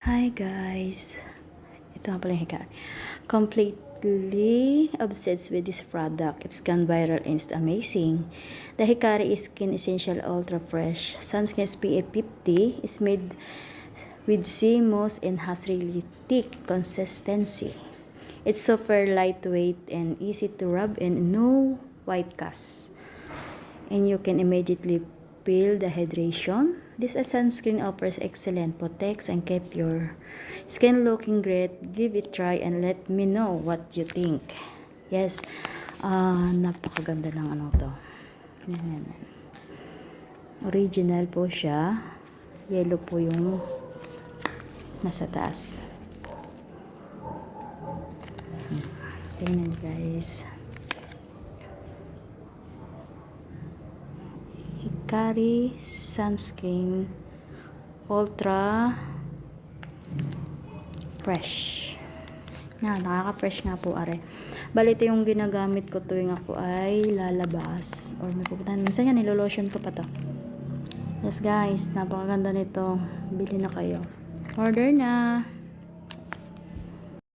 Hi guys, ito nga pala yung Hikari. Completely obsessed with this product. It's gone viral and it's amazing. The Hikari Skin Essential Ultra Fresh Sunscreen SPF 50 is made with sea moss and has really thick consistency. It's super lightweight and easy to rub and no white cast. And you can immediately feel the hydration. This sunscreen offers excellent protects and keep your skin looking great. Give it a try and let me know what you think. Yes, napakaganda ng ano to. Yan. Original po siya. Yellow po yung nasa taas. Tingnan guys. Hikari Sunscreen Ultra Fresh. Nakaka-fresh nga po are. Bali ito yung ginagamit ko tuwing ako ay lalabas or may pupuntahan. Minsan yan, nilolotion ko pa to. Yes guys, napakaganda nito. Bili na kayo. Order na.